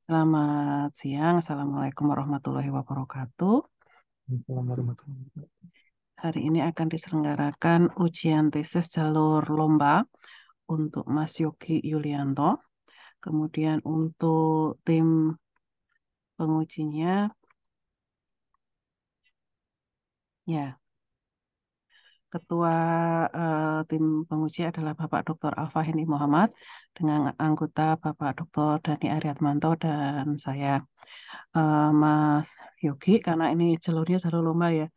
Selamat siang, Assalamualaikum warahmatullahi wabarakatuh. Assalamualaikum warahmatullahi wabarakatuh. Hari ini akan diselenggarakan ujian tesis jalur lomba untuk Mas Yogi Yulianto. Kemudian untuk tim pengujinya, ya, Ketua tim penguji adalah Bapak Dr. Alfahini Muhammad dengan anggota Bapak Dr. Dani Ariatmanto dan saya. Mas Yogi, karena ini jalurnya jalur lomba ya,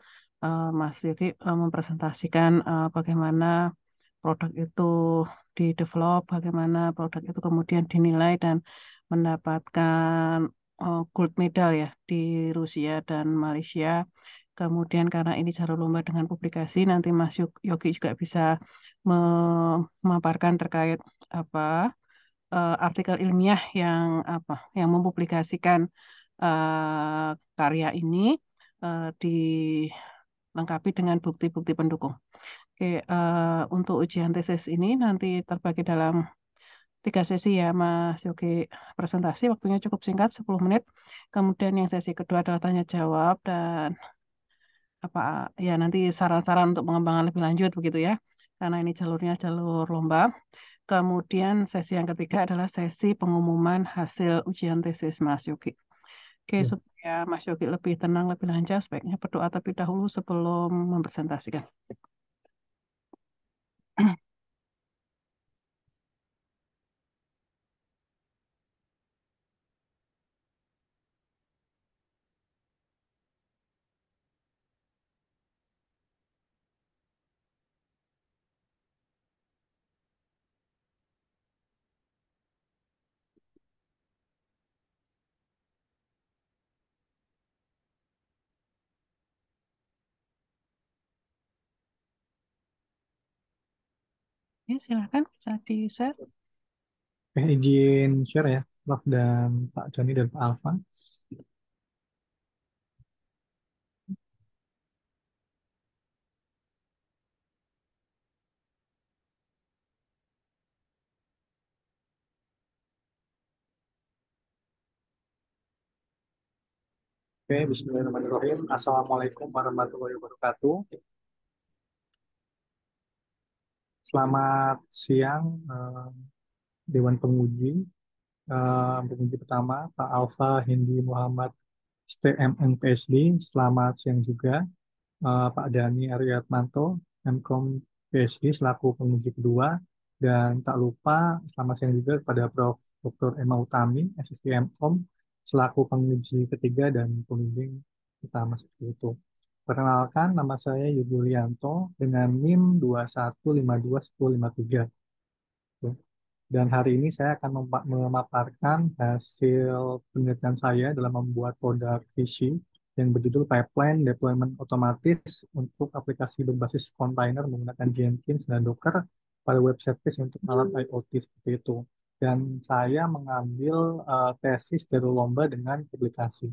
Mas Yogi mempresentasikan bagaimana produk itu di-develop, bagaimana produk itu kemudian dinilai dan mendapatkan gold medal ya di Rusia dan Malaysia. Kemudian karena ini jalur lomba dengan publikasi, nanti Mas Yogi juga bisa memaparkan terkait apa artikel ilmiah yang mempublikasikan karya ini dilengkapi dengan bukti-bukti pendukung. Oke, untuk ujian tesis ini nanti terbagi dalam 3 sesi ya, Mas Yogi presentasi, waktunya cukup singkat, 10 menit. Kemudian yang sesi kedua adalah tanya jawab dan apa ya nanti saran-saran untuk pengembangan lebih lanjut begitu ya. Karena ini jalurnya jalur lomba. Kemudian sesi yang ketiga adalah sesi pengumuman hasil ujian tesis Mas Yogi. Oke, Ya, supaya Mas Yogi lebih tenang, lebih lancar, sebaiknya berdoa terlebih dahulu sebelum mempresentasikan. Ya, silakan bisa di-share. izin share ya, Prof dan Pak Joni dan Pak Alfa. Bismillahirrahmanirrahim. Assalamualaikum warahmatullahi wabarakatuh. Selamat siang, Dewan Penguji. Penguji pertama, Pak Alfa Hindi Muhammad STMN PSD. Selamat siang juga, Pak Dani Ariatmanto, MKOM PSD selaku penguji kedua. Dan tak lupa selamat siang juga kepada Prof. Dr. Emma Utami, SSC MKOM, selaku penguji ketiga dan pembimbing utama seperti itu. Perkenalkan, nama saya Yulianto dengan NIM 21521053. Dan hari ini saya akan memaparkan hasil penelitian saya dalam membuat produk Fishy yang berjudul Pipeline Deployment Otomatis untuk aplikasi berbasis kontainer menggunakan Jenkins dan Docker pada web service untuk alat IoT seperti itu. Dan saya mengambil tesis dari lomba dengan publikasi.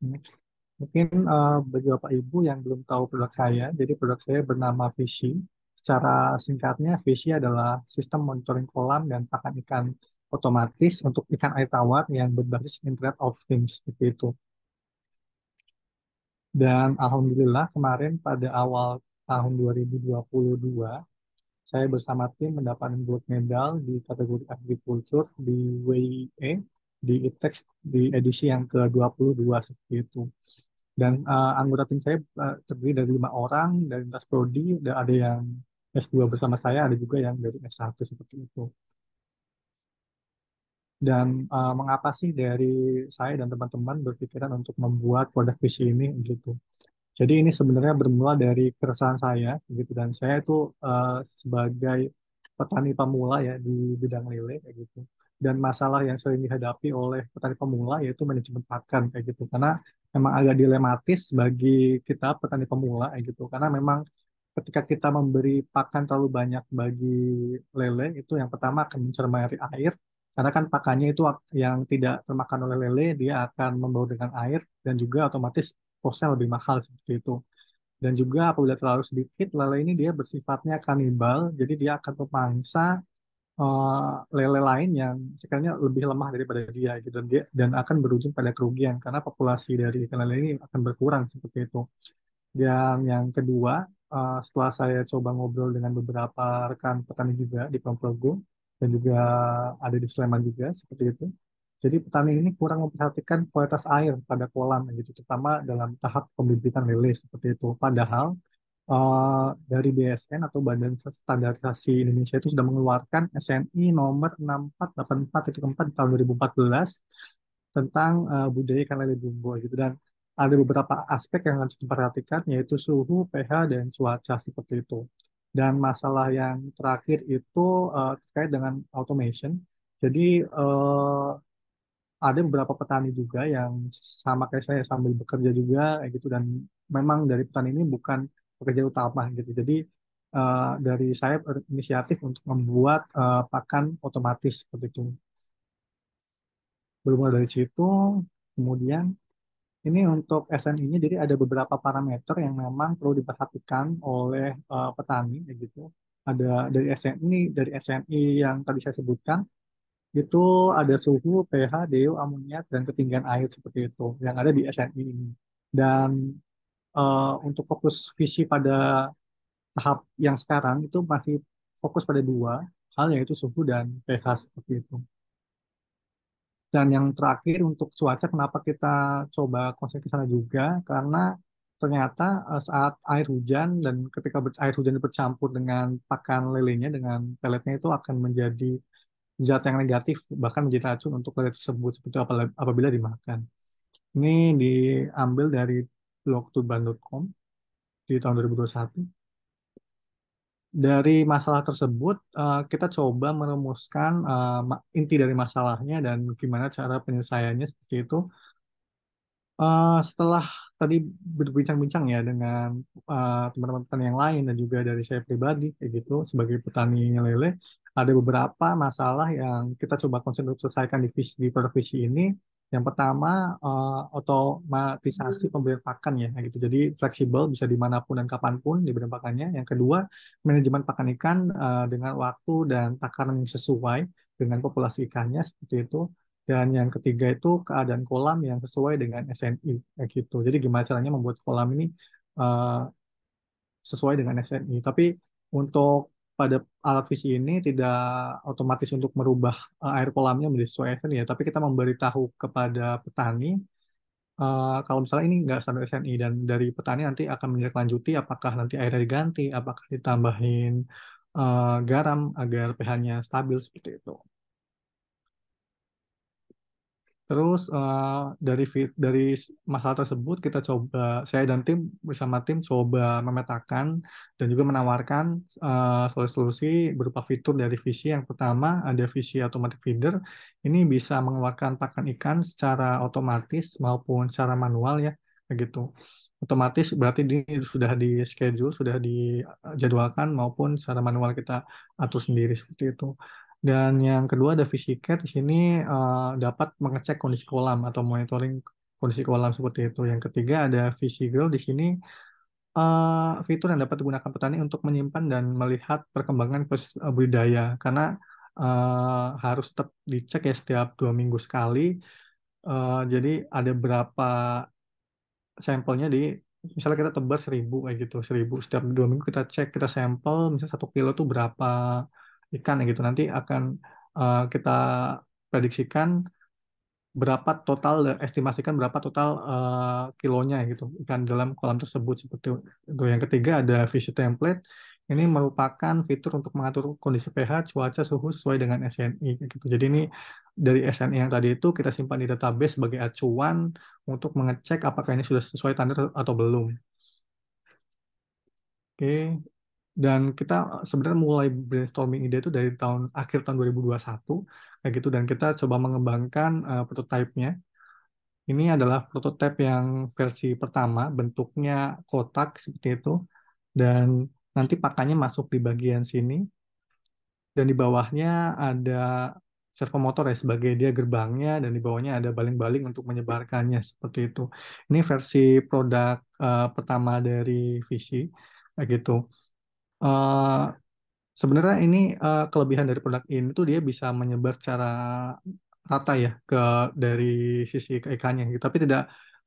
Next. Mungkin bagi Bapak Ibu yang belum tahu produk saya, jadi produk saya bernama Fishy. Secara singkatnya, Fishy adalah sistem monitoring kolam dan pakan ikan otomatis untuk ikan air tawar yang berbasis Internet of Things seperti itu. Dan Alhamdulillah kemarin pada awal tahun 2022, saya bersama tim mendapatkan gold medal di kategori agriculture di WIE di ITEX di edisi yang ke-22 seperti itu. Dan anggota tim saya terdiri dari 5 orang dari lintas prodi, dan ada yang S2 bersama saya, ada juga yang dari S1 seperti itu. Dan mengapa sih dari saya dan teman-teman berpikiran untuk membuat produk visi ini gitu? Jadi ini sebenarnya bermula dari keresahan saya gitu, dan saya itu sebagai petani pemula ya di bidang lele kayak gitu. Dan masalah yang sering dihadapi oleh petani pemula yaitu manajemen pakan kayak gitu. Karena memang agak dilematis bagi kita petani pemula kayak gitu. Karena memang ketika kita memberi pakan terlalu banyak bagi lele itu yang pertama akan mencemari air. Karena kan pakannya itu yang tidak termakan oleh lele, dia akan membawa dengan air dan juga otomatis kosnya lebih mahal seperti itu. Dan juga apabila terlalu sedikit, lele ini dia bersifatnya kanibal, jadi dia akan memangsa lele lain yang sekiranya lebih lemah daripada dia gitu dan akan berujung pada kerugian karena populasi dari ikan lele ini akan berkurang seperti itu. Dan yang kedua, setelah saya coba ngobrol dengan beberapa rekan petani juga di Ponorogo dan juga ada di Sleman juga seperti itu. Jadi petani ini kurang memperhatikan kualitas air pada kolam gitu, terutama dalam tahap pembibitan lele seperti itu. Padahal dari BSN atau Badan Standarisasi Indonesia itu sudah mengeluarkan SNI nomor 6484-4 di tahun 2014 tentang budaya ikan lele jumbo gitu dan ada beberapa aspek yang harus diperhatikan yaitu suhu, pH dan cuaca seperti itu. Dan masalah yang terakhir itu terkait dengan automation. Jadi ada beberapa petani juga yang sama kayak saya sambil bekerja juga kayak gitu dan memang dari petani ini bukan pekerja utama gitu. Jadi dari saya berinisiatif untuk membuat pakan otomatis seperti itu. Bermula dari situ, kemudian ini untuk SNI-nya, jadi ada beberapa parameter yang memang perlu diperhatikan oleh petani, kayak gitu. Ada dari SNI yang tadi saya sebutkan, itu ada suhu, pH, DO, amoniak, dan ketinggian air seperti itu yang ada di SNI ini. Dan untuk fokus visi pada tahap yang sekarang itu masih fokus pada dua hal, yaitu suhu dan pH seperti itu. Dan yang terakhir untuk cuaca, kenapa kita coba konsen ke sana juga? Karena ternyata saat air hujan dan ketika air hujan bercampur dengan pakan lelenya, dengan peletnya itu akan menjadi zat yang negatif, bahkan menjadi racun untuk lele tersebut seperti apabila dimakan. Ini diambil dari blog turban.com di tahun 2021. Dari masalah tersebut, kita coba merumuskan inti dari masalahnya dan gimana cara penyelesaiannya seperti itu. Setelah tadi berbincang-bincang ya dengan teman-teman petani yang lain dan juga dari saya pribadi kayak gitu sebagai petani lele, ada beberapa masalah yang kita coba konsen untuk selesaikan di produk visi ini. Yang pertama, otomatisasi pemberian pakan ya kayak gitu. Jadi fleksibel bisa dimanapun dan kapanpun diberikan pakannya. Yang kedua, manajemen pakan ikan dengan waktu dan takaran yang sesuai dengan populasi ikannya seperti itu. Dan yang ketiga itu keadaan kolam yang sesuai dengan SNI, kayak gitu. Jadi gimana caranya membuat kolam ini uh, sesuai dengan SNI. Tapi untuk pada alat visi ini tidak otomatis untuk merubah air kolamnya menjadi sesuai SNI ya. Tapi kita memberitahu kepada petani kalau misalnya ini nggak standar SNI dan dari petani nanti akan menindaklanjuti apakah nanti airnya diganti, apakah ditambahin garam agar pH-nya stabil seperti itu. Terus dari masalah tersebut kita coba saya dan tim bersama tim coba memetakan dan juga menawarkan solusi-solusi berupa fitur dari Visi. Yang pertama ada Visi Automatic Feeder. Ini bisa mengeluarkan pakan ikan secara otomatis maupun secara manual ya, begitu. Otomatis berarti ini sudah di schedule, sudah dijadwalkan maupun secara manual kita atur sendiri seperti itu. Dan yang kedua ada VisiCat di sini dapat mengecek kondisi kolam atau monitoring kondisi kolam seperti itu. Yang ketiga ada VisiGrow di sini fitur yang dapat digunakan petani untuk menyimpan dan melihat perkembangan proses budidaya karena harus tetap dicek ya setiap 2 minggu sekali. Jadi ada berapa sampelnya misalnya kita tebar 1.000 kayak gitu 1.000 setiap 2 minggu kita cek kita sampel misalnya 1 kilo tuh berapa ikan ya gitu nanti akan kita prediksikan berapa total estimasikan berapa total kilonya gitu ikan dalam kolam tersebut seperti itu. Yang ketiga ada Vision Template. Ini merupakan fitur untuk mengatur kondisi pH, cuaca, suhu sesuai dengan SNI gitu. Jadi ini dari SNI yang tadi itu kita simpan di database sebagai acuan untuk mengecek apakah ini sudah sesuai standar atau belum. Oke. Dan kita sebenarnya mulai brainstorming ide itu dari akhir tahun 2021 kayak gitu dan kita coba mengembangkan prototipe-nya. Ini adalah prototipe yang versi pertama, bentuknya kotak seperti itu dan nanti pakannya masuk di bagian sini dan di bawahnya ada servomotor ya sebagai dia gerbangnya dan di bawahnya ada baling-baling untuk menyebarkannya seperti itu. Ini versi produk pertama dari Visi kayak gitu. Eh, Sebenarnya ini kelebihan dari produk ini tuh dia bisa menyebar secara rata ya ke dari sisi ke ikannya gitu. Tapi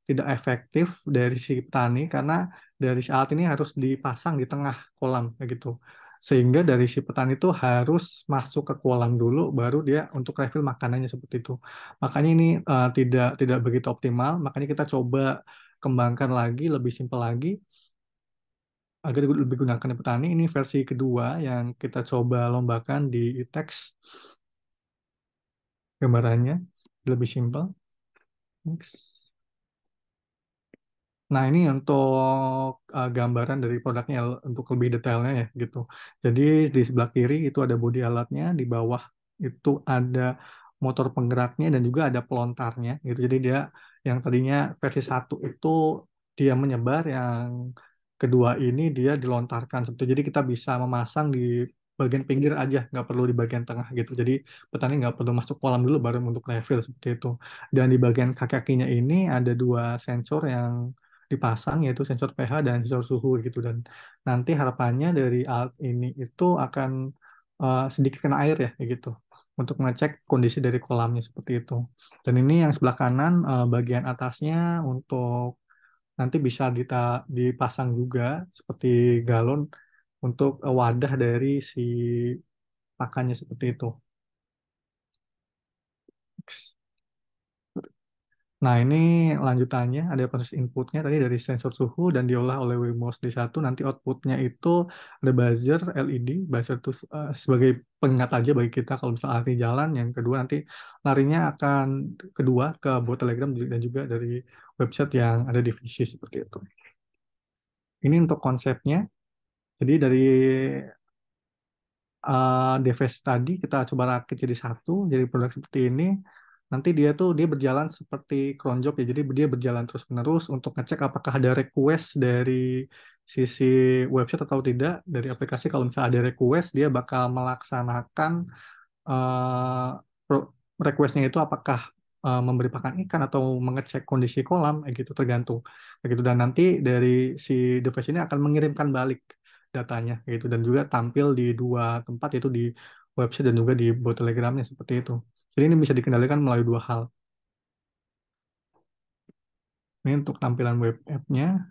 tidak efektif dari si petani karena dari si alat ini harus dipasang di tengah kolam kayak gitu. Sehingga dari si petani itu harus masuk ke kolam dulu baru dia untuk refill makanannya seperti itu. Makanya ini tidak begitu optimal. Makanya kita coba kembangkan lagi lebih simpel lagi agar lebih gunakan di petani. Ini versi kedua yang kita coba lombakan di e-text gambarannya lebih simpel. Next. Nah, ini untuk gambaran dari produknya untuk lebih detailnya ya gitu. Jadi di sebelah kiri itu ada bodi alatnya, di bawah itu ada motor penggeraknya dan juga ada pelontarnya gitu. Jadi dia yang tadinya versi satu itu dia menyebar, yang kedua ini dia dilontarkan seperti itu. Jadi kita bisa memasang di bagian pinggir aja, nggak perlu di bagian tengah gitu. Jadi petani nggak perlu masuk kolam dulu baru untuk refill seperti itu. Dan di bagian kaki-kakinya ini ada dua sensor yang dipasang, yaitu sensor pH dan sensor suhu gitu. Dan nanti harapannya dari alat ini itu akan sedikit kena air ya kayak gitu untuk mengecek kondisi dari kolamnya seperti itu. Dan ini yang sebelah kanan bagian atasnya untuk nanti bisa dipasang juga seperti galon untuk wadah dari si pakannya seperti itu. Nah, ini lanjutannya ada proses inputnya tadi dari sensor suhu dan diolah oleh Wemos D1. Nanti outputnya itu ada buzzer LED. Buzzer itu sebagai pengingat aja bagi kita kalau misalnya lari jalan. Yang kedua nanti larinya akan kedua ke bot Telegram dan juga dari website yang ada di Vishi seperti itu. Ini untuk konsepnya. Jadi dari device tadi kita coba rakit jadi satu, jadi produk seperti ini. Nanti dia berjalan seperti cron job ya, jadi dia berjalan terus menerus untuk ngecek apakah ada request dari sisi website atau tidak dari aplikasi. Kalau misalnya ada request, dia bakal melaksanakan eh, requestnya itu apakah memberi pakan ikan atau mengecek kondisi kolam, gitu tergantung. Kayak gitu. Dan nanti dari si device ini akan mengirimkan balik datanya, gitu, dan juga tampil di dua tempat, yaitu di website dan juga di bot telegramnya seperti itu. Jadi ini bisa dikendalikan melalui dua hal. Ini untuk tampilan web app-nya.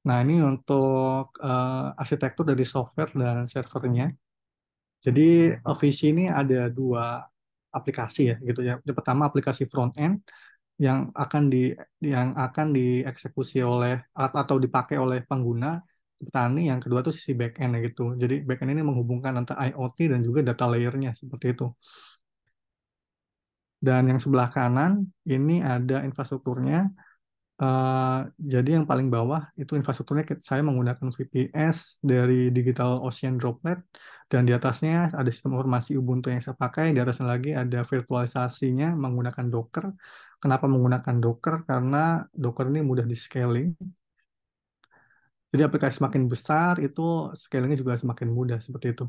Nah, ini untuk arsitektur dari software dan servernya. Jadi Visi ini ada dua aplikasi ya gitu ya. Yang pertama aplikasi front end yang akan dieksekusi oleh atau dipakai oleh pengguna petani. Yang kedua itu sisi back end ya gitu. Jadi back end ini menghubungkan antara IoT dan juga data layernya seperti itu. Dan yang sebelah kanan ini ada infrastrukturnya. Eh, jadi yang paling bawah itu infrastrukturnya saya menggunakan VPS dari Digital Ocean Droplet, dan di atasnya ada sistem informasi Ubuntu yang saya pakai. Di atasnya lagi ada virtualisasinya menggunakan Docker. Kenapa menggunakan Docker? Karena Docker ini mudah di scaling. Jadi aplikasi semakin besar itu scalingnya juga semakin mudah seperti itu.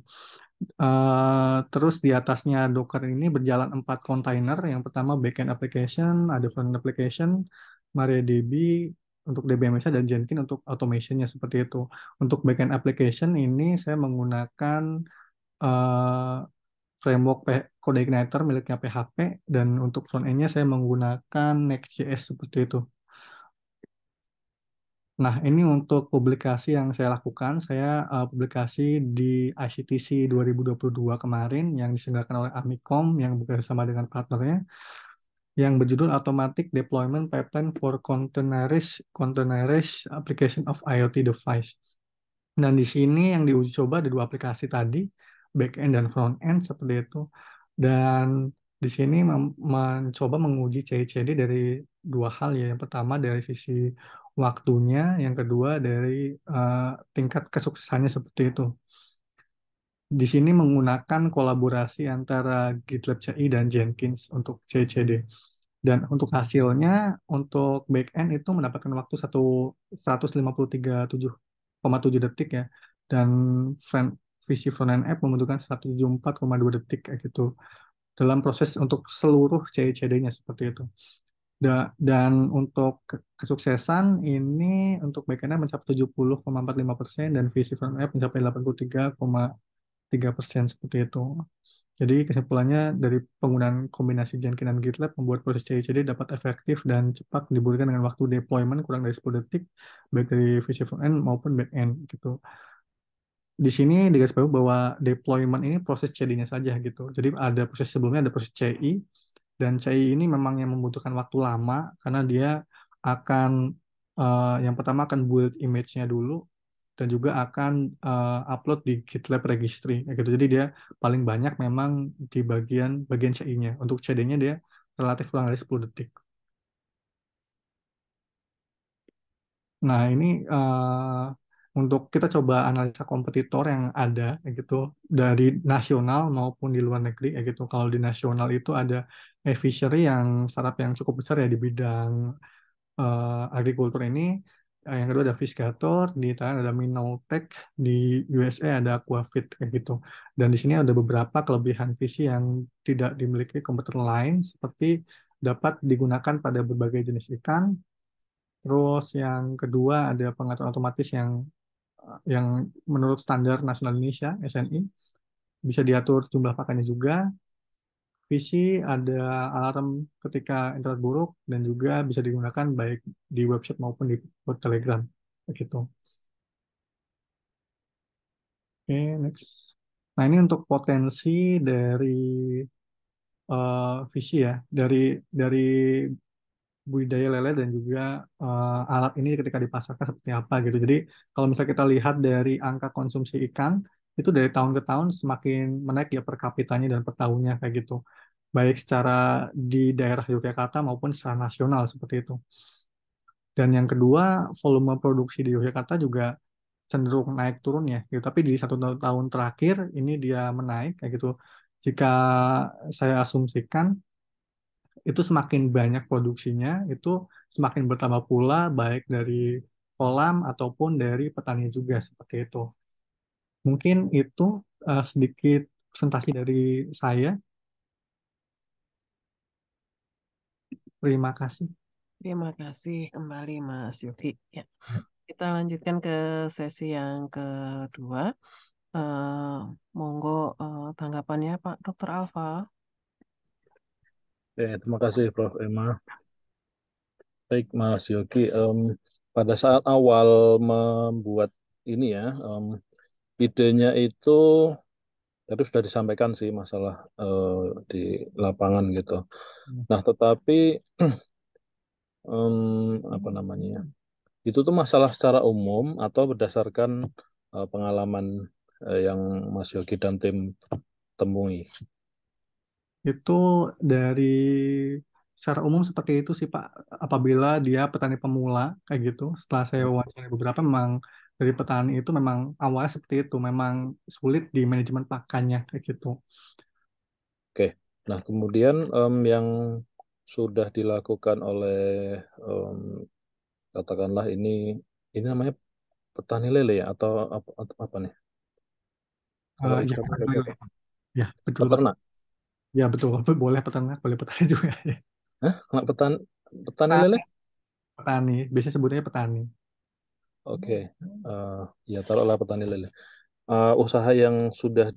Terus di atasnya Docker ini berjalan 4 kontainer. Yang pertama backend application, ada frontend application, MariaDB untuk DBMS dan Jenkins untuk automationnya seperti itu. Untuk backend application ini saya menggunakan eh, framework Code Igniter miliknya PHP, dan untuk frontendnya saya menggunakan Next.js seperti itu. Nah, ini untuk publikasi yang saya lakukan. Saya publikasi di ICTC 2022 kemarin yang diselenggarakan oleh Amicom yang bekerjasama dengan partnernya, yang berjudul Automatic Deployment Pipeline for Containerized Application of IoT Device. Dan di sini yang diuji coba ada dua aplikasi tadi, back end dan front end seperti itu. Dan di sini mencoba menguji CI/CD dari dua hal ya. Yang pertama dari sisi waktunya, yang kedua dari eh, tingkat kesuksesannya seperti itu. Di sini menggunakan kolaborasi antara GitLab CI dan Jenkins untuk CI/CD. Dan untuk hasilnya, untuk backend itu mendapatkan waktu 153,7 detik ya. Dan front, visi frontend app membutuhkan 174,2 detik kayak gitu. Dalam proses untuk seluruh CI/CD-nya seperti itu. Dan untuk kesuksesan ini untuk backend mencapai 70,45% dan visi frontend mencapai 83,3% seperti itu. Jadi kesimpulannya dari penggunaan kombinasi Jenkins dan GitLab membuat proses CI/CD dapat efektif dan cepat diberikan dengan waktu deployment kurang dari 10 detik baik dari visi frontend maupun backend gitu. Di sini digarisbawahi bahwa deployment ini proses CD-nya saja gitu. Jadi ada proses sebelumnya ada proses CI dan CI ini memang yang membutuhkan waktu lama karena dia akan yang pertama akan build image-nya dulu dan juga akan upload di GitLab registry kayak gitu. Jadi dia paling banyak memang di bagian CI-nya. Untuk CD-nya dia relatif kurang dari 10 detik. Nah, ini untuk kita coba analisa kompetitor yang ada, kayak gitu, dari nasional maupun di luar negeri, kayak gitu. Kalau di nasional itu ada Aviary yang startup yang cukup besar ya di bidang agrikultur ini. Yang kedua ada Fisgator, di Thailand ada Minoltech, di USA ada Aquafit, kayak gitu. Dan di sini ada beberapa kelebihan visi yang tidak dimiliki komputer lain, seperti dapat digunakan pada berbagai jenis ikan. Terus yang kedua ada pengaturan otomatis yang menurut standar nasional Indonesia SNI bisa diatur jumlah pakannya juga. Visi ada alarm ketika internet buruk dan juga bisa digunakan baik di website maupun di bot Telegram. Begitu. Oke, next. Nah, ini untuk potensi dari visi ya, dari budidaya lele dan juga alat ini ketika dipasarkan seperti apa gitu. Jadi kalau misalnya kita lihat dari angka konsumsi ikan itu dari tahun ke tahun semakin menaik ya per kapitanya dan per tahunnya kayak gitu. Baik secara di daerah Yogyakarta maupun secara nasional seperti itu. Dan yang kedua, volume produksi di Yogyakarta juga cenderung naik turun ya gitu. Tapi di satu tahun terakhir ini dia menaik kayak gitu. Jika saya asumsikan itu semakin banyak produksinya, itu semakin bertambah pula baik dari kolam ataupun dari petani juga seperti itu. Mungkin itu sedikit presentasi dari saya. Terima kasih. Terima kasih kembali Mas Yogi. Ya, kita lanjutkan ke sesi yang kedua. Eh, Monggo tanggapannya Pak Dokter Alfa. Terima kasih Prof. Emma. Baik Mas Yogi, pada saat awal membuat ini ya, idenya itu tadi sudah disampaikan sih masalah di lapangan gitu. Nah, tetapi apa namanya ya, itu tuh masalah secara umum atau berdasarkan pengalaman yang Mas Yogi dan tim temui. Itu dari secara umum seperti itu sih Pak. Apabila dia petani pemula kayak gitu, setelah saya wawancara beberapa memang dari petani itu memang awalnya seperti itu, memang sulit di manajemen pakannya kayak gitu. Oke, nah kemudian yang sudah dilakukan oleh em, katakanlah ini namanya petani lele ya atau apa nih? Kalau Ya, istilah petani mereka lele. apa? Ya, betul Pak. Peternak. Ya, betul. Boleh peternak, boleh petani juga. Hah? Nggak petani lele? Petani, petani. Biasanya sebutnya petani. Oke, Eh, ya taruhlah petani lele. Usaha yang sudah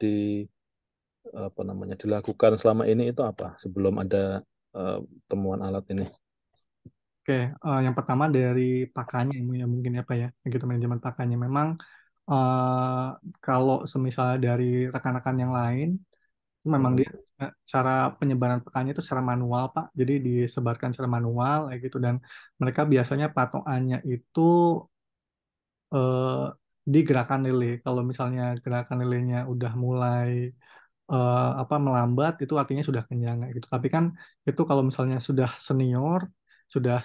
apa namanya dilakukan selama ini itu apa sebelum ada eh, temuan alat ini? Oke, yang pertama dari pakannya ini ya mungkin apa ya, gitu manajemen pakannya. Memang kalau semisalnya dari rekan-rekan yang lain, itu memang Mm-mm. dia cara penyebaran pakannya itu secara manual, Pak. Jadi disebarkan secara manual, kayak gitu. Dan mereka biasanya patokannya itu eh, di gerakan lele. Kalau misalnya gerakan lelenya udah mulai apa melambat itu artinya sudah kenyang kayak gitu. Tapi kan itu kalau misalnya sudah senior, sudah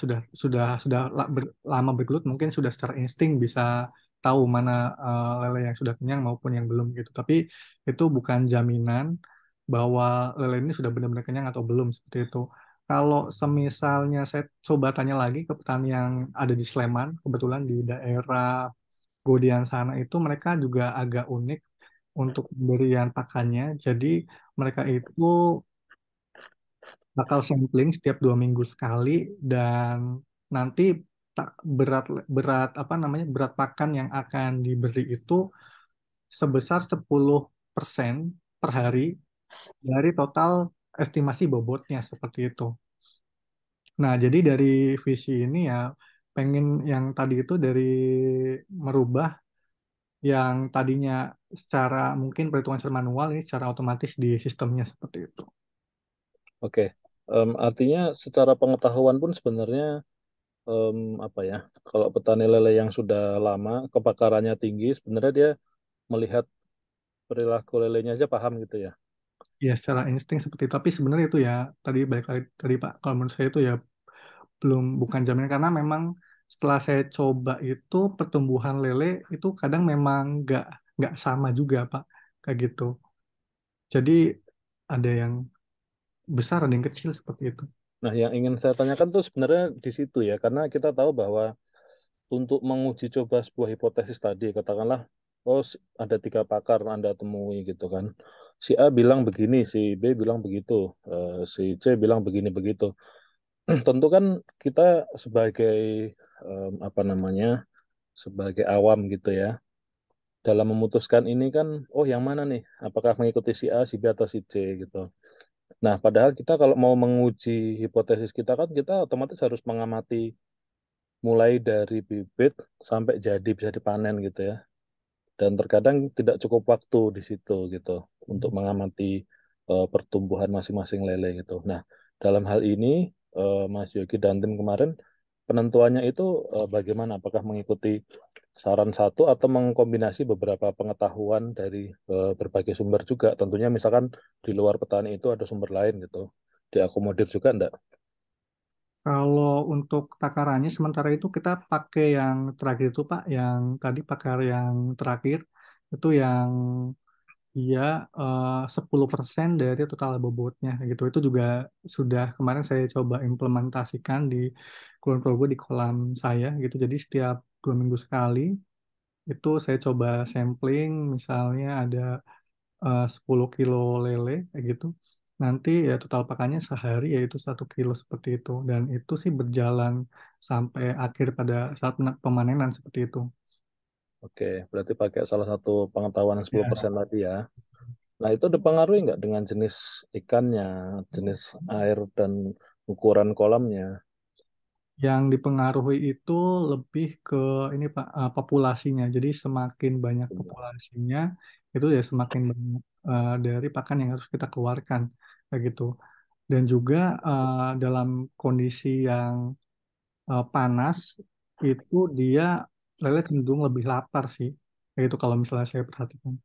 lama bergelut mungkin sudah secara insting bisa tahu mana lele yang sudah kenyang maupun yang belum gitu. Tapi itu bukan jaminan bahwa lele ini sudah benar-benar kenyang atau belum seperti itu. Kalau semisalnya saya coba tanya lagi ke petani yang ada di Sleman, kebetulan di daerah Godian sana itu mereka juga agak unik untuk pemberian pakannya. Jadi mereka itu bakal sampling setiap 2 minggu sekali, dan nanti berat berat apa namanya berat pakan yang akan diberi itu sebesar 10% per hari dari total estimasi bobotnya seperti itu. Nah, jadi dari visi ini ya pengen yang tadi itu dari merubah yang tadinya secara mungkin perhitungan secara manual ini secara otomatis di sistemnya seperti itu. Oke. Artinya secara pengetahuan pun sebenarnya em, apa ya? Kalau petani lele yang sudah lama kebakarannya tinggi, sebenarnya dia melihat perilaku lelenya aja paham gitu ya. Ya, secara insting seperti itu. Tapi sebenarnya itu ya tadi balik lagi tadi Pak, kalau menurut saya itu ya belum bukan jaminan karena memang setelah saya coba itu pertumbuhan lele itu kadang memang nggak sama juga Pak, kayak gitu. Jadi ada yang besar ada yang kecil seperti itu. Nah, yang ingin saya tanyakan tuh sebenarnya di situ ya, karena kita tahu bahwa untuk menguji coba sebuah hipotesis tadi, katakanlah, oh ada 3 pakar Anda temui gitu kan. Si A bilang begini, si B bilang begitu, si C bilang begini begitu. Tentu kan kita sebagai apa namanya, sebagai awam gitu ya, dalam memutuskan ini kan, oh yang mana nih? Apakah mengikuti si A, si B atau si C gitu. Nah, padahal kita kalau mau menguji hipotesis kita kan kita otomatis harus mengamati mulai dari bibit sampai jadi bisa dipanen gitu ya. Dan terkadang tidak cukup waktu di situ gitu untuk mengamati pertumbuhan masing-masing lele gitu. Nah, dalam hal ini Mas Yogi dan tim kemarin penentuannya itu bagaimana? Apakah mengikuti saran satu atau mengkombinasi beberapa pengetahuan dari berbagai sumber juga? Tentunya misalkan di luar petani itu ada sumber lain gitu. Diakomodir juga enggak? Kalau untuk takarannya sementara itu kita pakai yang terakhir itu Pak, yang tadi pakar yang terakhir itu yang dia 10% dari total bobotnya gitu. Itu juga sudah kemarin saya coba implementasikan di Kulon Progo di kolam saya gitu. Jadi setiap 2 minggu sekali itu saya coba sampling, misalnya ada 10 kilo lele kayak gitu. Nanti ya total pakannya sehari yaitu 1 kilo seperti itu. Dan itu sih berjalan sampai akhir pada saat pemanenan seperti itu. Oke, berarti pakai salah satu pengetahuan Ya. 10% tadi ya. Nah, itu dipengaruhi nggak dengan jenis ikannya, jenis air dan ukuran kolamnya? Yang dipengaruhi itu lebih ke ini Pak, populasinya. Jadi semakin banyak populasinya, itu ya semakin banyak dari pakan yang harus kita keluarkan kayak gitu. Dan juga dalam kondisi yang panas itu dia lele cenderung lebih lapar sih. Kayak gitu kalau misalnya saya perhatikan.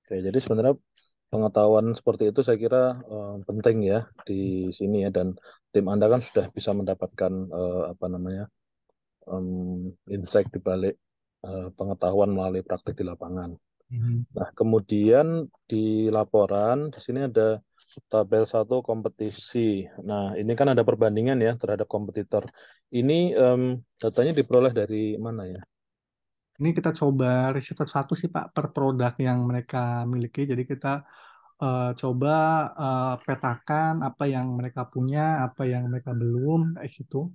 Oke, jadi sebenarnya pengetahuan seperti itu saya kira penting ya di sini ya, dan tim Anda kan sudah bisa mendapatkan apa namanya insight di balik pengetahuan melalui praktik di lapangan. Mhm. Nah, kemudian di laporan di sini ada tabel satu kompetisi. Nah, ini kan ada perbandingan ya terhadap kompetitor. Ini datanya diperoleh dari mana ya? Ini kita coba riset satu sih Pak per produk yang mereka miliki. Jadi kita coba petakan apa yang mereka punya, apa yang mereka belum, kayak gitu.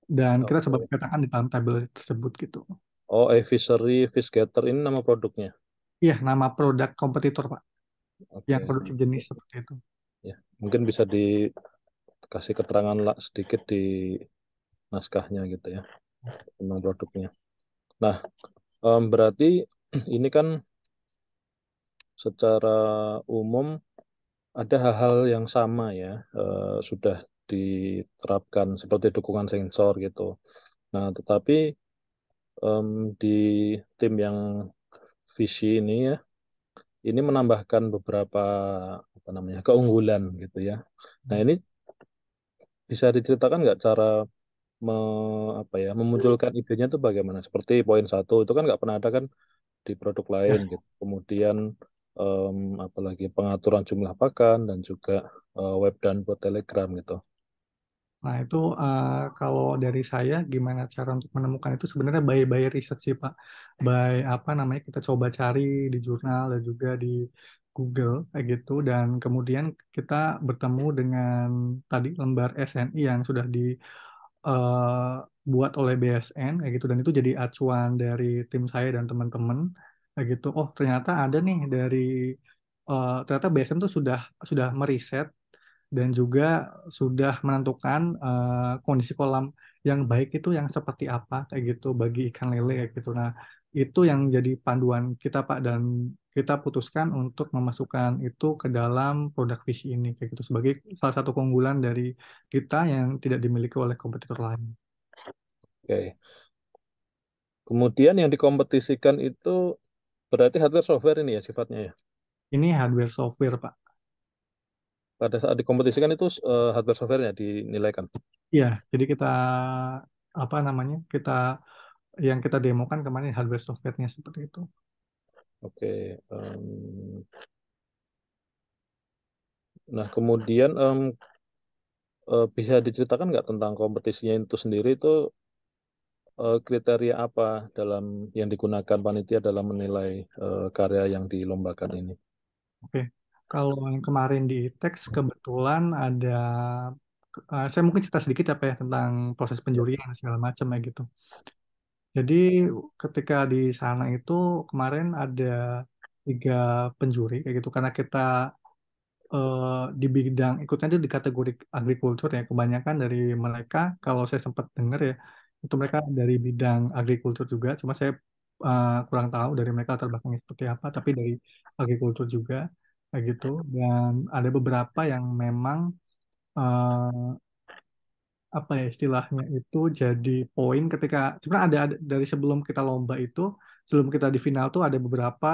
Dan kita coba Oke. petakan di dalam tabel tersebut gitu. Oh, Aviary Fish Getter ini nama produknya. Iya, nama produk kompetitor Pak, yang Oke. produk sejenis seperti itu. Ya, mungkin bisa dikasih keterangan lah sedikit di naskahnya gitu ya tentang produknya. Nah, berarti ini kan secara umum ada hal-hal yang sama ya, sudah diterapkan seperti dukungan sensor gitu. Nah, tetapi di tim yang visi ini ya, ini menambahkan beberapa apa namanya keunggulan gitu ya. Nah, ini bisa diceritakan nggak cara apa ya memunculkan idenya itu bagaimana? Seperti poin satu itu kan nggak pernah ada kan di produk lain Ya, gitu. Kemudian apalagi pengaturan jumlah pakan dan juga web dan bot Telegram gitu. Nah, itu kalau dari saya gimana cara untuk menemukan itu sebenarnya by riset sih Pak. By apa namanya kita coba cari di jurnal dan juga di Google kayak gitu dan kemudian kita bertemu dengan tadi lembar SNI yang sudah dibuat oleh BSN kayak gitu dan itu jadi acuan dari tim saya dan teman-teman kayak gitu. Oh, ternyata ada nih dari ternyata BSN tuh sudah meriset dan juga sudah menentukan kondisi kolam yang baik itu yang seperti apa kayak gitu bagi ikan lele kayak gitu. Nah, itu yang jadi panduan kita Pak dan kita putuskan untuk memasukkan itu ke dalam produk visi ini kayak gitu sebagai salah satu keunggulan dari kita yang tidak dimiliki oleh kompetitor lain. Oke. Kemudian yang dikompetisikan itu berarti hardware software ini ya sifatnya ya. Ini hardware software Pak. Pada saat dikompetisikan itu hardware software-nya dinilaikan. Iya, jadi kita apa namanya? Yang kita demokan kemarin hardware software-nya seperti itu. Oke. Nah, kemudian bisa diceritakan nggak tentang kompetisinya itu sendiri itu kriteria apa dalam yang digunakan panitia dalam menilai karya yang dilombakan ini? Oke, kalau yang kemarin di teks kebetulan ada, saya mungkin cerita sedikit apa ya tentang proses Ya. penjurian segala macam ya gitu. Jadi ketika di sana itu kemarin ada 3 penjuri kayak gitu karena kita di bidang ikutnya itu di kategori agrikultur ya kebanyakan dari mereka kalau saya sempat dengar ya itu mereka dari bidang agrikultur juga cuma saya kurang tahu dari mereka latar belakangnya seperti apa tapi dari agrikultur juga kayak gitu dan ada beberapa yang memang eh, apa ya istilahnya itu jadi poin ketika sebenarnya ada dari sebelum kita lomba itu sebelum kita di final tuh ada beberapa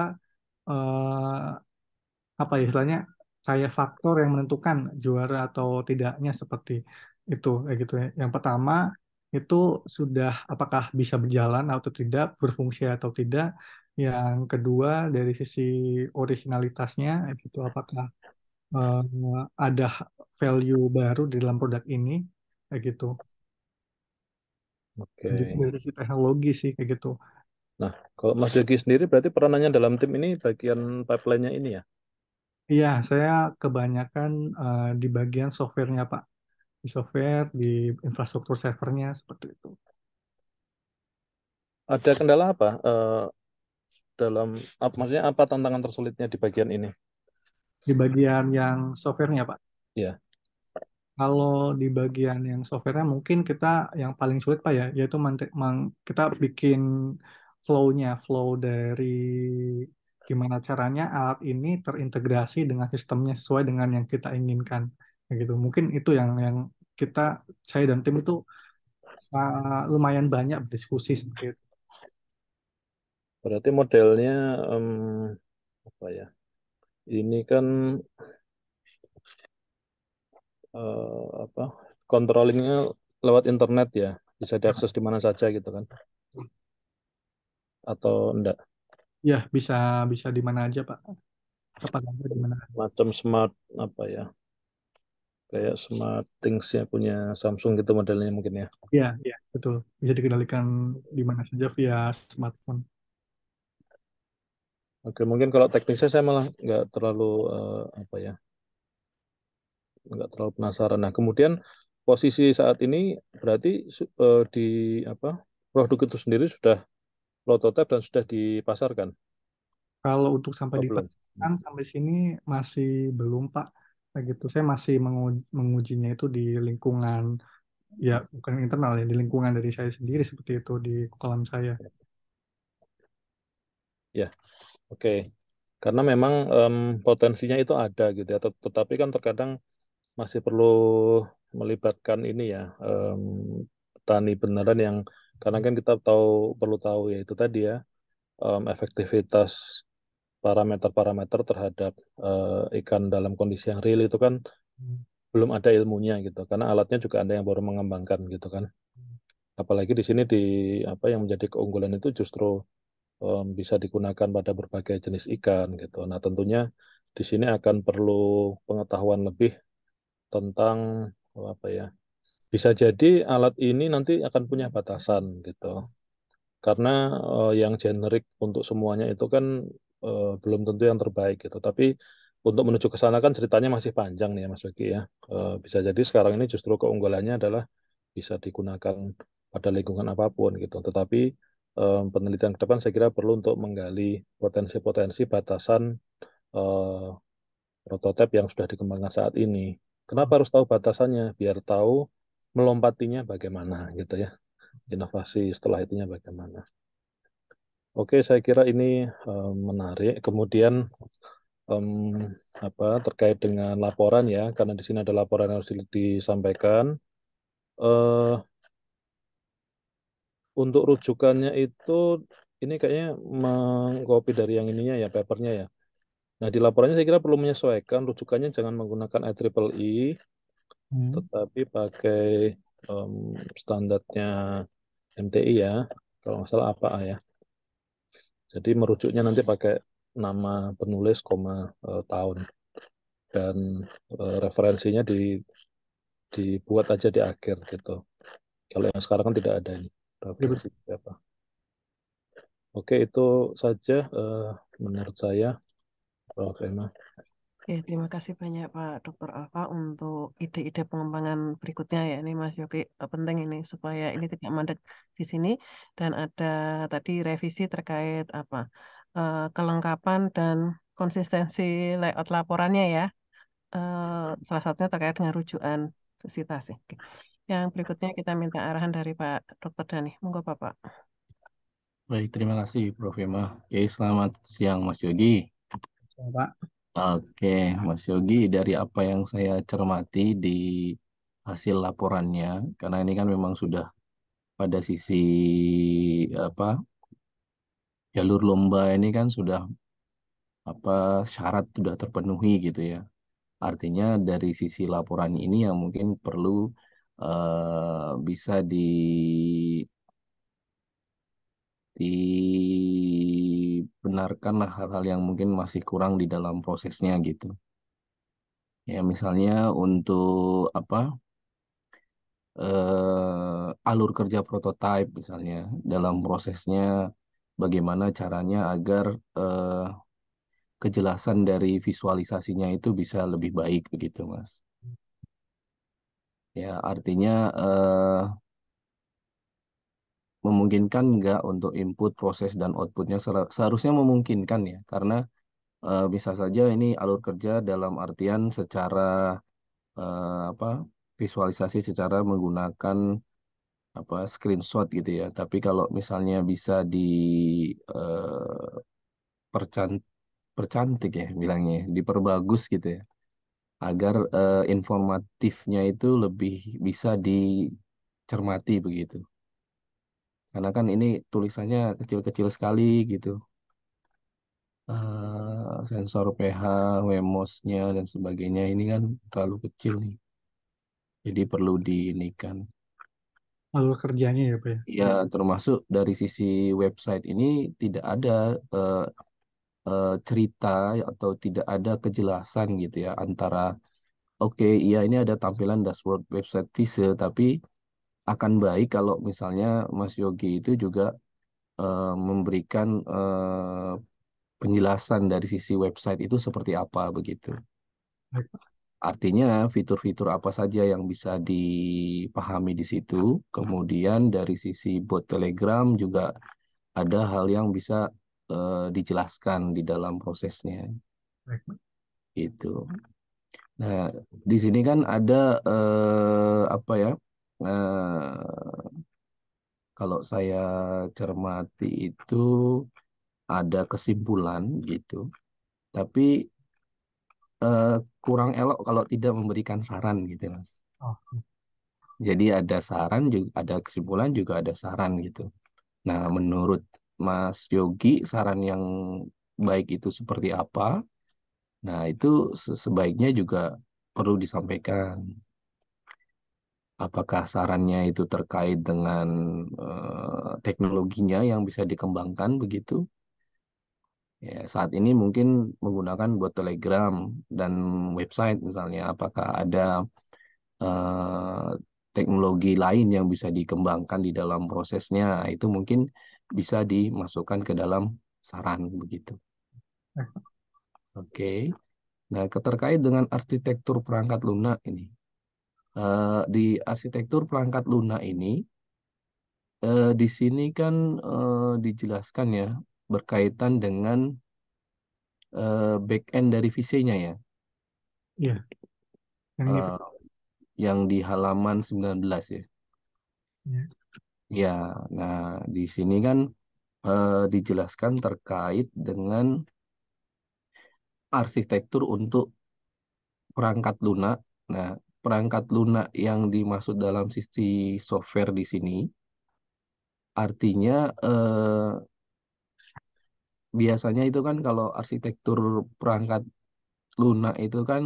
eh, apa ya istilahnya kayak faktor yang menentukan juara atau tidaknya seperti itu kayak gitu ya. Yang pertama itu sudah apakah bisa berjalan atau tidak, berfungsi atau tidak. Yang kedua dari sisi originalitasnya itu apakah ada value baru di dalam produk ini kayak gitu. Dan juga Oke. dari sisi teknologi sih kayak gitu. Nah, kalau Mas Yogi sendiri berarti peranannya dalam tim ini bagian pipeline-nya ini ya? Iya, saya kebanyakan di bagian softwarenya Pak. Di software, di infrastruktur servernya seperti itu. Ada kendala apa dalam, maksudnya apa tantangan tersulitnya di bagian ini? Di bagian yang softwarenya Pak. Ya, Kalau di bagian yang softwarenya mungkin kita yang paling sulit Pak ya, yaitu kita bikin flow-nya, flow dari gimana caranya alat ini terintegrasi dengan sistemnya sesuai dengan yang kita inginkan. Kayak gitu. Mungkin itu yang kita saya dan tim itu lumayan banyak berdiskusi seperti itu. berarti modelnya apa ya? Ini kan apa? Controllingnya lewat internet ya, bisa diakses di mana saja gitu kan? Atau enggak? Ya, bisa bisa di mana aja Pak. Kapan aja di mana aja. Macam smart apa ya? Kayak smart things-nya punya Samsung gitu modelnya mungkin ya. Iya, iya, betul. Bisa dikendalikan di mana saja via smartphone. Oke, mungkin kalau teknisnya saya malah nggak terlalu apa ya, nggak terlalu penasaran. Nah, kemudian posisi saat ini berarti di apa produk itu sendiri sudah prototipe dan sudah dipasarkan, Kalau untuk sampai apa belum? dipasarkan sampai sini masih belum Pak. Kayak gitu. Saya masih mengujinya itu di lingkungan ya bukan internal ya, di lingkungan dari saya sendiri seperti itu di kolam saya. Ya, oke. Karena memang potensinya itu ada gitu ya. Tetapi kan terkadang masih perlu melibatkan ini ya petani beneran yang karena kan kita perlu tahu ya itu tadi ya efektivitas parameter-parameter terhadap ikan dalam kondisi yang real itu kan belum ada ilmunya gitu karena alatnya juga ada yang baru mengembangkan gitu kan apalagi di sini di apa yang menjadi keunggulan itu justru bisa digunakan pada berbagai jenis ikan gitu. Nah tentunya di sini akan perlu pengetahuan lebih tentang apa ya bisa jadi alat ini nanti akan punya batasan gitu. Karena yang generik untuk semuanya itu kan belum tentu yang terbaik gitu. Tapi untuk menuju ke sana kan ceritanya masih panjang nih ya Mas Yogi ya. Bisa jadi sekarang ini justru keunggulannya adalah bisa digunakan pada lingkungan apapun gitu. Tetapi penelitian ke depan saya kira perlu untuk menggali potensi-potensi batasan eh, prototipe yang sudah dikembangkan saat ini. Kenapa harus tahu batasannya? Biar tahu melompatinya bagaimana gitu ya. Inovasi setelah itunya bagaimana. Oke, saya kira ini menarik. Kemudian em, terkait dengan laporan ya, karena di sini ada laporan yang harus disampaikan. Eh, untuk rujukannya itu ini kayaknya mengcopy dari yang ininya ya, papernya ya. Nah, di laporannya saya kira perlu menyesuaikan rujukannya jangan menggunakan IEEE, Hmm. tetapi pakai em, standarnya MTI ya, kalau nggak salah APA ya. Jadi merujuknya nanti pakai nama penulis, tahun dan referensinya dibuat aja di akhir gitu. Kalau yang sekarang kan tidak ada ini Ya, referensi apa. Oke, itu saja menurut saya, Prof. Emma. Oke, terima kasih banyak Pak Dr. Alfa untuk ide-ide pengembangan berikutnya ya. Ini Mas Yogi penting ini supaya ini tidak mandek di sini dan ada tadi revisi terkait kelengkapan dan konsistensi layout laporannya ya. Salah satunya terkait dengan rujukan sitasi. Oke. Yang berikutnya kita minta arahan dari Pak Dr. Dani. Monggo Bapak. Baik, terima kasih Prof. Emma. Oke, selamat siang Mas Yogi. Pak. Oke, Mas Yogi, dari apa yang saya cermati di hasil laporannya, karena ini kan memang sudah pada sisi apa jalur lomba ini kan sudah syarat sudah terpenuhi gitu ya. Artinya dari sisi laporan ini yang mungkin perlu bisa dibenarkan lah hal-hal yang mungkin masih kurang di dalam prosesnya gitu. Ya misalnya untuk alur kerja prototipe misalnya dalam prosesnya bagaimana caranya agar eh, kejelasan dari visualisasinya itu bisa lebih baik begitu Mas. Ya artinya memungkinkan nggak untuk input proses dan outputnya seharusnya memungkinkan ya karena bisa saja ini alur kerja dalam artian secara apa visualisasi secara menggunakan screenshot gitu ya. Tapi kalau misalnya bisa eh, percan- percantik ya bilangnya, diperbagus gitu ya, agar informatifnya itu lebih bisa dicermati begitu. Karena kan ini tulisannya kecil-kecil sekali gitu. Sensor pH, WMOS-nya dan sebagainya ini kan terlalu kecil nih. Jadi perlu diinikan. Alur kerjanya ya Pak ya. Ya, termasuk dari sisi website ini tidak ada eh, cerita atau tidak ada kejelasan gitu ya antara oke, iya ini ada tampilan dashboard website Vise, tapi akan baik kalau misalnya Mas Yogi itu juga memberikan penjelasan dari sisi website itu seperti apa begitu. Baik. Artinya fitur-fitur apa saja yang bisa dipahami di situ. Kemudian dari sisi bot Telegram juga ada hal yang bisa dijelaskan di dalam prosesnya. Baik, Pak. Itu. Nah, di sini kan ada apa ya? Kalau saya cermati itu ada kesimpulan gitu. Tapi eh, kurang elok kalau tidak memberikan saran gitu, Mas. Oh, Jadi ada saran juga ada kesimpulan juga ada saran gitu. Nah, menurut Mas Yogi saran yang baik itu seperti apa? Nah, itu sebaiknya juga perlu disampaikan. Apakah sarannya itu terkait dengan teknologinya yang bisa dikembangkan begitu? Ya, saat ini mungkin menggunakan buat Telegram dan website misalnya. Apakah ada eh, teknologi lain yang bisa dikembangkan di dalam prosesnya, itu mungkin bisa dimasukkan ke dalam saran begitu. Oke. Nah, terkait dengan arsitektur perangkat lunak ini, di arsitektur perangkat lunak ini, di sini kan dijelaskan ya berkaitan dengan back end dari VC-nya ya, Iya, yang ini Pak. eh, yang di halaman 19 ya. Ya. Ya, nah di sini kan dijelaskan terkait dengan arsitektur untuk perangkat lunak. Nah, perangkat lunak yang dimaksud dalam sisi software di sini artinya biasanya itu kan kalau arsitektur perangkat lunak itu kan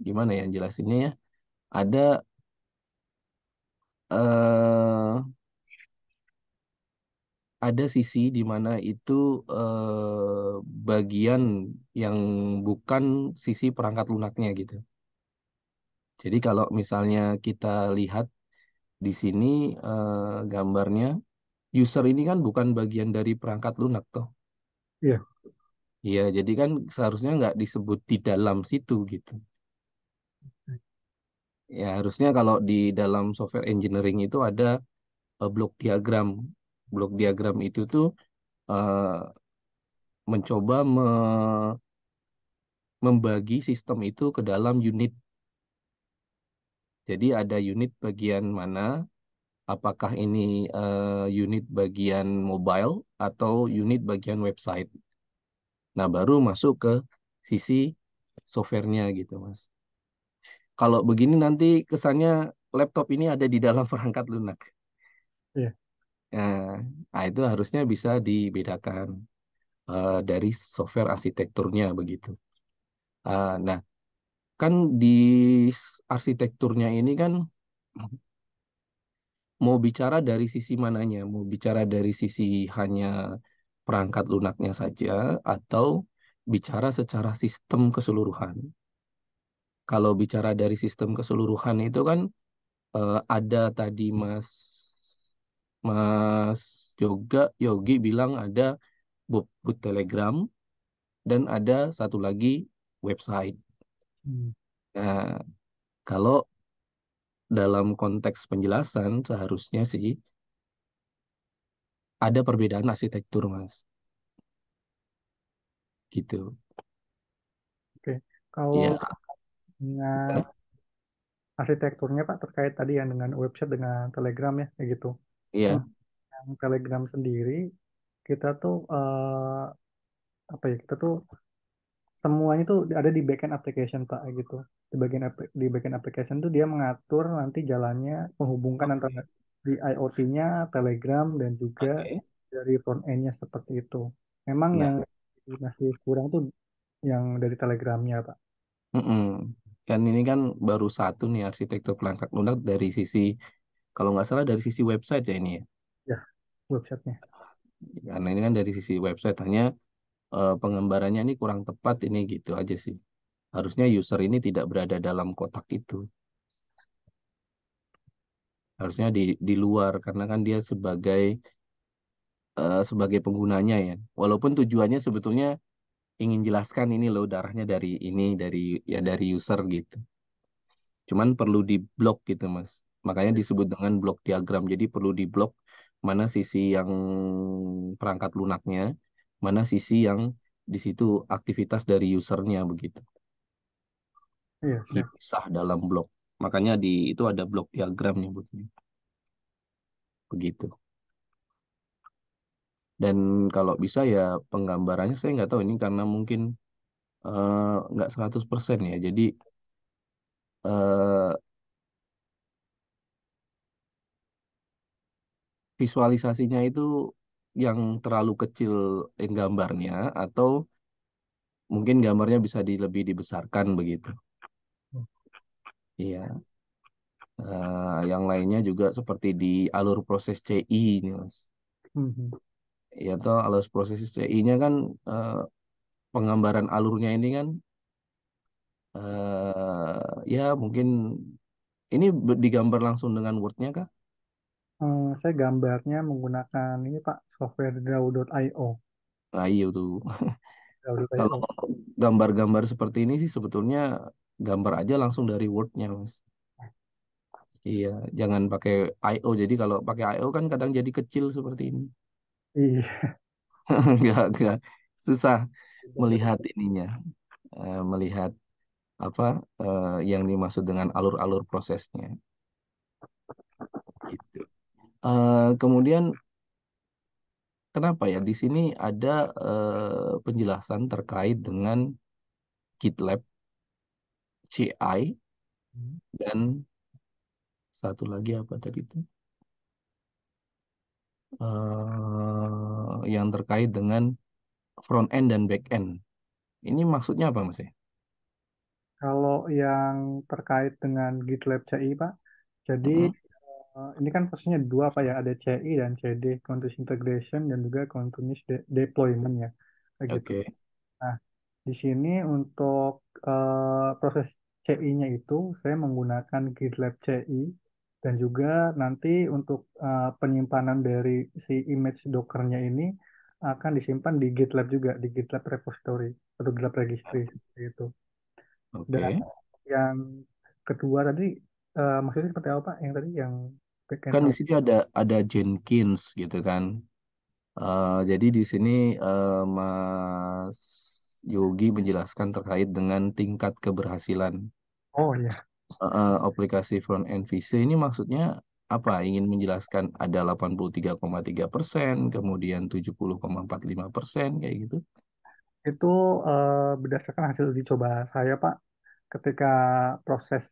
gimana ya jelasinnya ya? Ada eh, ada sisi di mana itu bagian yang bukan sisi perangkat lunaknya gitu. Jadi kalau misalnya kita lihat di sini gambarnya, user ini kan bukan bagian dari perangkat lunak toh. Iya. Iya, jadi kan seharusnya nggak disebut di dalam situ gitu. Ya harusnya kalau di dalam software engineering itu ada blok diagram. Blok diagram itu tuh eh, mencoba membagi sistem itu ke dalam unit. Jadi ada unit bagian mana, apakah ini unit bagian mobile atau unit bagian website. Nah, baru masuk ke sisi softwarenya gitu, Mas. Kalau begini nanti kesannya laptop ini ada di dalam perangkat lunak. Iya. Nah, itu harusnya bisa dibedakan dari software arsitekturnya begitu. Nah, kan di arsitekturnya ini kan mau bicara dari sisi mananya? Mau bicara dari sisi hanya perangkat lunaknya saja atau bicara secara sistem keseluruhan? Kalau bicara dari sistem keseluruhan itu kan ada tadi Mas Yogi bilang ada bot Telegram dan ada satu lagi website. Hmm. Nah, kalau dalam konteks penjelasan seharusnya sih ada perbedaan arsitektur, Mas. Gitu. Oke. Kalau Ya, dengan arsitekturnya Pak terkait tadi yang dengan website dengan Telegram ya kayak gitu. iya, Untuk yang Telegram sendiri kita tuh apa ya? Kita tuh semuanya tuh ada di backend application Pak kayak gitu. Di backend application tuh dia mengatur nanti jalannya menghubungkan antara di IoT-nya, Telegram dan juga oke. dari front end-nya seperti itu. Memang Nah, yang masih kurang tuh yang dari Telegramnya Pak. mm-mm. Kan ini kan baru satu nih arsitektur perangkat lunak dari sisi, kalau nggak salah dari sisi website ya ini ya. Ya, websitenya. Karena ini kan dari sisi website hanya penggambarannya ini kurang tepat ini gitu aja sih. Harusnya user ini tidak berada dalam kotak itu. Harusnya di luar karena kan dia sebagai penggunanya ya. Walaupun tujuannya sebetulnya ingin jelaskan ini loh darahnya dari ini dari user gitu. Cuman perlu diblok gitu Mas. Makanya disebut dengan blok diagram. Jadi perlu diblok mana sisi yang perangkat lunaknya, mana sisi yang di situ aktivitas dari usernya begitu. Iya, siap. Dipisah dalam blok. Makanya di itu ada blok diagram nyebutnya. Begitu. Dan kalau bisa ya penggambarannya saya nggak tahu ini karena mungkin nggak 100% ya. Jadi eh, visualisasinya itu yang terlalu kecil gambarnya atau mungkin gambarnya bisa lebih dibesarkan begitu. Iya. Yang lainnya juga seperti di alur proses CI ini Mas. Mhm. Ya toh alur proses CI-nya kan penggambaran alurnya ini kan ya mungkin Ini digambar langsung dengan Word-nya kah? Saya gambarnya menggunakan ini Pak, software draw.io. Nah, iya tuh. Kalau Draw.io. gambar-gambar seperti ini sih sebetulnya gambar aja langsung dari Word-nya, Mas. Iya, jangan pakai I/O. Jadi kalau pakai I/O kan kadang jadi kecil seperti ini. Iya. Nggak susah melihat ininya, melihat apa yang dimaksud dengan alur-alur prosesnya. Gitu. Kemudian kenapa ya di sini ada penjelasan terkait dengan GitLab CI dan satu lagi apa tadi itu yang terkait dengan front end dan back end. Ini maksudnya apa Mas ya? Kalau yang terkait dengan GitLab CI Pak, jadi Mm-mm. ini kan posisinya dua Pak ya, ada CI dan CD, Continuous Integration dan juga Continuous Deployment ya, kayak gitu. Oke, Nah, di sini untuk proses CI-nya itu saya menggunakan GitLab CI dan juga nanti untuk penyimpanan dari si image Docker-nya ini akan disimpan di GitLab juga, di GitLab repository atau GitLab registry seperti itu. Dan oke. yang kedua tadi maksudnya seperti apa Pak? Yang tadi yang backend Kan di out. sini ada Jenkins gitu kan. Jadi di sini Mas Yogi menjelaskan terkait dengan tingkat keberhasilan Oh iya. aplikasi front end VC ini maksudnya apa? Ingin menjelaskan ada 83,3%, kemudian 70,45% kayak gitu. Itu berdasarkan hasil uji coba saya Pak ketika proses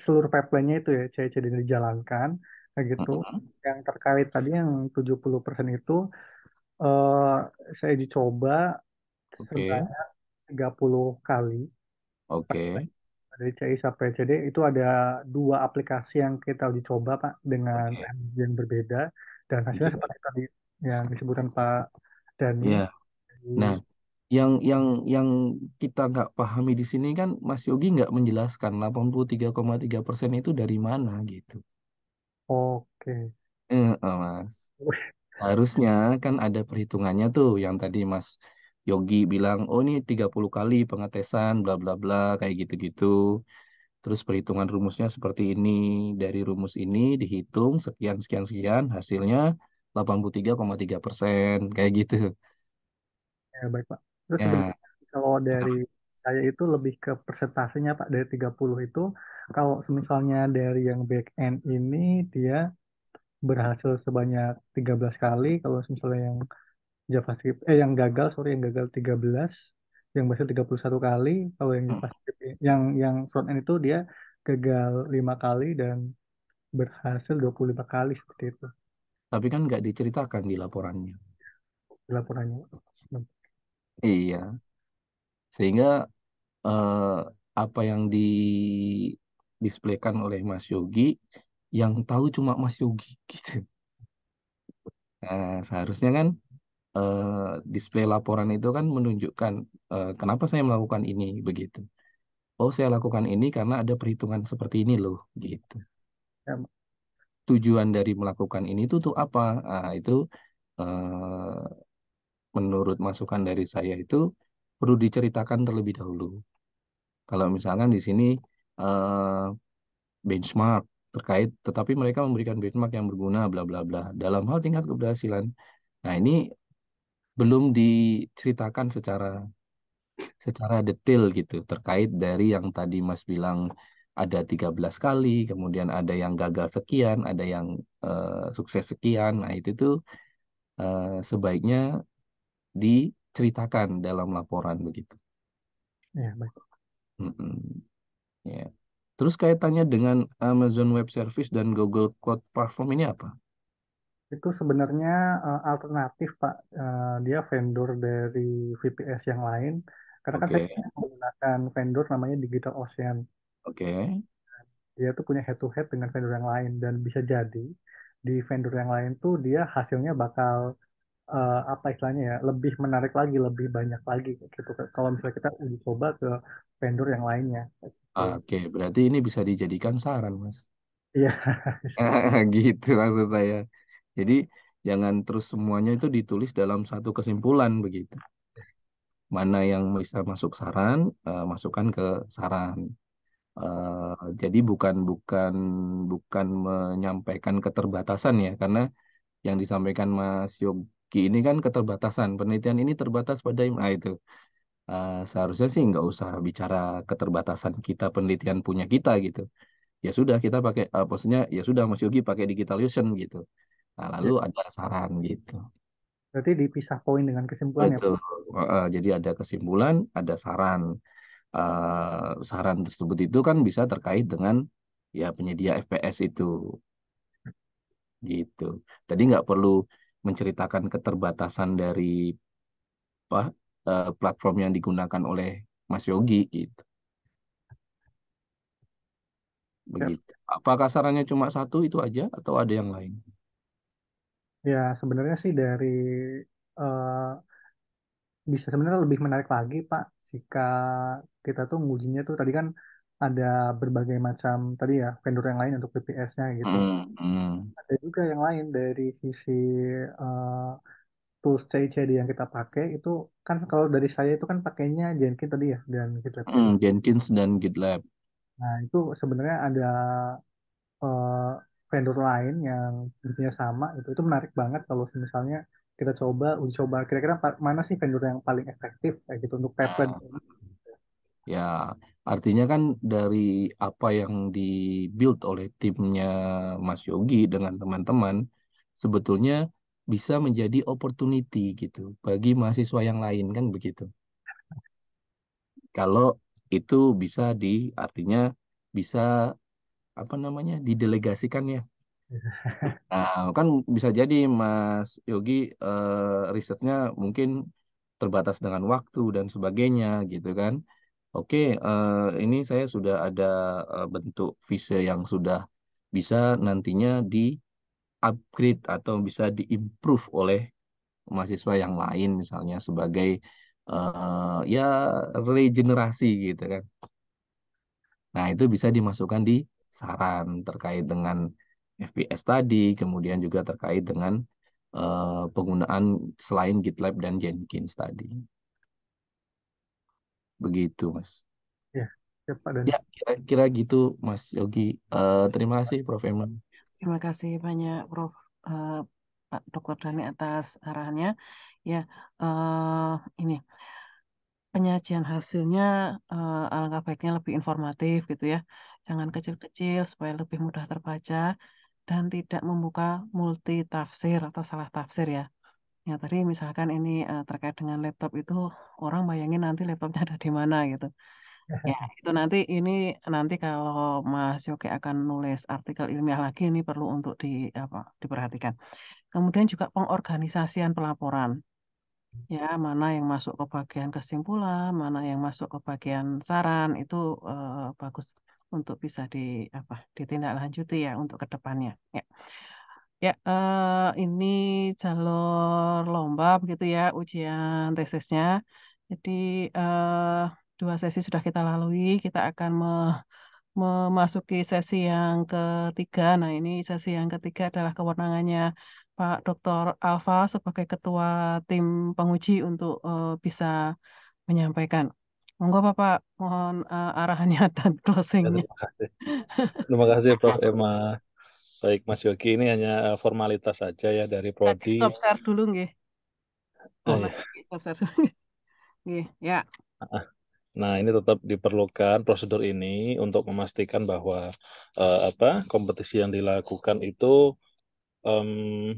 seluruh pipeline-nya itu ya CI/CD dijalankan kayak gitu. Mm-mm. Yang terkait tadi yang 70% itu eh, saya dicoba Oke, sebanyak 30 kali oke, dari CI sampai CD itu ada dua aplikasi yang kita uji coba Pak dengan oke. teknologi yang berbeda dan hasilnya Oke. seperti tadi yang disebutkan Pak Dani. Ya. Di, Nah, yang kita nggak pahami di sini kan Mas Yogi nggak menjelaskan 83,3% itu dari mana gitu. oke. Mas. Harusnya kan ada perhitungannya tuh yang tadi Mas Yogi bilang, oh ini 30 kali pengetesan, bla bla bla, kayak gitu-gitu. Terus perhitungan rumusnya seperti ini. Dari rumus ini dihitung sekian, sekian, sekian, hasilnya 83,3%, kayak gitu. Ya, baik, Pak. Terus Ya, sebenarnya kalau dari saya itu lebih ke persentasenya, Pak. Dari 30 itu, kalau misalnya dari yang back end ini, dia berhasil sebanyak 13 kali. Kalau misalnya yang JavaScript, yang gagal, sorry, yang gagal 13, yang berhasil 31 kali. Kalau yang mm, JavaScript, yang front end itu dia gagal 5 kali dan berhasil 25 kali seperti itu tapi kan nggak diceritakan di laporannya. di laporannya. Iya, sehingga eh, apa yang displaykan oleh Mas Yogi, yang tahu cuma Mas Yogi gitu. Nah, seharusnya kan display laporan itu kan menunjukkan kenapa saya melakukan ini begitu. Oh, saya lakukan ini karena ada perhitungan seperti ini loh, gitu. Ya, Tujuan dari melakukan ini tuh apa? Nah, itu eh, menurut masukan dari saya itu perlu diceritakan terlebih dahulu. Kalau misalkan di sini eh, benchmark terkait, tetapi mereka memberikan benchmark yang berguna, bla bla bla. Dalam hal tingkat keberhasilan, nah ini belum diceritakan secara detail gitu terkait dari yang tadi Mas bilang ada 13 kali, kemudian ada yang gagal sekian, ada yang sukses sekian. Nah, itu tuh sebaiknya diceritakan dalam laporan begitu. ya, baik. Mm-mm, ya. Terus kaitannya dengan Amazon Web Service dan Google Cloud Platform ini apa? Itu sebenarnya alternatif, Pak. Dia vendor dari VPS yang lain. Karena kan saya Oke, menggunakan vendor namanya Digital Ocean. oke. Dia tuh punya head to head dengan vendor yang lain dan bisa jadi di vendor yang lain tuh dia hasilnya bakal apa istilahnya ya, lebih menarik lagi, lebih banyak lagi kayak gitu. Kalau misalnya kita uji coba ke vendor yang lainnya. Kayak gitu. Oke, berarti ini bisa dijadikan saran, Mas. Iya, Gitu maksud saya. Jadi jangan terus semuanya itu ditulis dalam satu kesimpulan begitu. Mana yang bisa masuk saran, masukkan ke saran. Jadi bukan bukan bukan menyampaikan keterbatasan ya, karena yang disampaikan Mas Yogi ini kan keterbatasan. Penelitian ini terbatas pada itu. Seharusnya sih nggak usah bicara keterbatasan kita penelitian punya kita gitu. Ya sudah kita pakai, maksudnya ya sudah Mas Yogi pakai Digitalocean gitu. Nah, lalu ya. ada saran gitu. Berarti dipisah poin dengan kesimpulan ya, Betul. Pak. Jadi ada kesimpulan, ada saran. Saran tersebut itu kan bisa terkait dengan ya penyedia FPS itu gitu. Tadi nggak perlu menceritakan keterbatasan dari apa platform yang digunakan oleh Mas Yogi gitu. Ya, Begitu. Apakah sarannya cuma satu itu aja atau ada yang lain? ya sebenarnya sih dari eh, bisa sebenarnya lebih menarik lagi, Pak, jika kita tuh ngujinya tuh tadi kan ada berbagai macam tadi ya vendor yang lain untuk VPS-nya gitu. Hmm, hmm, Ada juga yang lain dari sisi eh, tools CICD yang kita pakai itu kan kalau dari saya itu kan pakainya Jenkins tadi ya dan GitLab juga. Jenkins dan GitLab. Nah, itu sebenarnya ada eh, vendor lain yang sebetulnya sama itu menarik banget kalau misalnya kita coba uji coba kira-kira mana sih vendor yang paling efektif kayak gitu untuk pipeline. Nah, ya, artinya kan dari apa yang di-build oleh timnya Mas Yogi dengan teman-teman, sebetulnya bisa menjadi opportunity gitu bagi mahasiswa yang lain kan begitu. Kalau itu bisa artinya bisa apa namanya didelegasikan ya. Nah, kan bisa jadi Mas Yogi risetnya mungkin terbatas dengan waktu dan sebagainya gitu kan. Oke, ini saya sudah ada bentuk visa yang sudah bisa nantinya di-upgrade atau bisa di-improve oleh mahasiswa yang lain misalnya sebagai ya regenerasi gitu kan. Nah, itu bisa dimasukkan di saran terkait dengan FPS tadi, kemudian juga terkait dengan penggunaan selain GitLab dan Jenkins tadi. Begitu, Mas. Ya, ya Pak Dani. Ya, kira-kira gitu, Mas Yogi. Terima kasih, Prof. Eman. Terima kasih banyak Prof. eh, Pak Dr. Dhani atas arahannya. Ya, ini penyajian hasilnya alangkah baiknya lebih informatif gitu ya. Jangan kecil-kecil supaya lebih mudah terbaca dan tidak membuka multi tafsir atau salah tafsir ya. Ya tadi misalkan ini terkait dengan laptop itu orang bayangin nanti laptopnya ada di mana gitu. Ya itu nanti kalau Mas Yogi akan nulis artikel ilmiah lagi ini perlu untuk diperhatikan. Kemudian juga pengorganisasian pelaporan. Ya, mana yang masuk ke bagian kesimpulan, mana yang masuk ke bagian saran itu bagus untuk bisa ditindaklanjuti ya untuk ke depannya. Ya, ya ini jalur lomba begitu ya ujian tesisnya. Jadi eh, dua sesi sudah kita lalui, kita akan memasuki sesi yang ketiga. Nah, ini sesi yang ketiga adalah kewenangannya Pak Dr. Alfa sebagai ketua tim penguji untuk bisa menyampaikan. Monggo Bapak, mohon arahannya dan Ya, closingnya. terima kasih. Terima kasih, Prof. Emma. Baik, Mas Yogi, ini hanya formalitas saja ya dari Tadi Prodi. stop share dulu nggih. Ah, Mas, ya. stop share dulu. Nggih, ya. Nah, ini tetap diperlukan prosedur ini untuk memastikan bahwa kompetisi yang dilakukan itu em,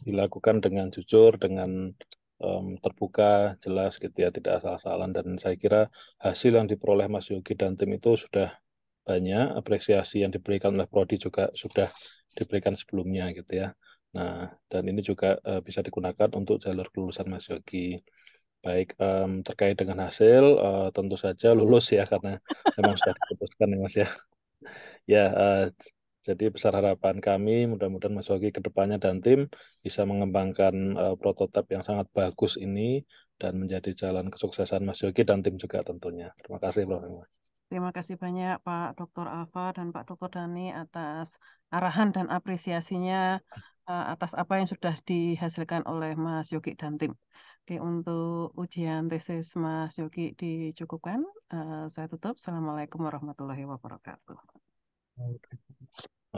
dilakukan dengan jujur, dengan terbuka, jelas gitu ya, tidak asal-asalan. Dan saya kira hasil yang diperoleh Mas Yogi dan tim itu sudah banyak, apresiasi yang diberikan oleh Prodi juga sudah diberikan sebelumnya gitu ya. Nah, dan ini juga bisa digunakan untuk jalur kelulusan Mas Yogi. Baik, terkait dengan hasil, tentu saja lulus ya karena memang sudah diputuskan ya Mas ya. Ya, Jadi besar harapan kami, mudah-mudahan Mas Yogi ke depannya dan tim bisa mengembangkan prototipe yang sangat bagus ini dan menjadi jalan kesuksesan Mas Yogi dan tim juga tentunya. Terima kasih, Prof. Emma. Terima kasih banyak Pak Dr. Alfa dan Pak Dr. Dani atas arahan dan apresiasinya atas apa yang sudah dihasilkan oleh Mas Yogi dan tim. Oke, untuk ujian tesis Mas Yogi dicukupkan. Saya tutup. Assalamualaikum warahmatullahi wabarakatuh. Oke.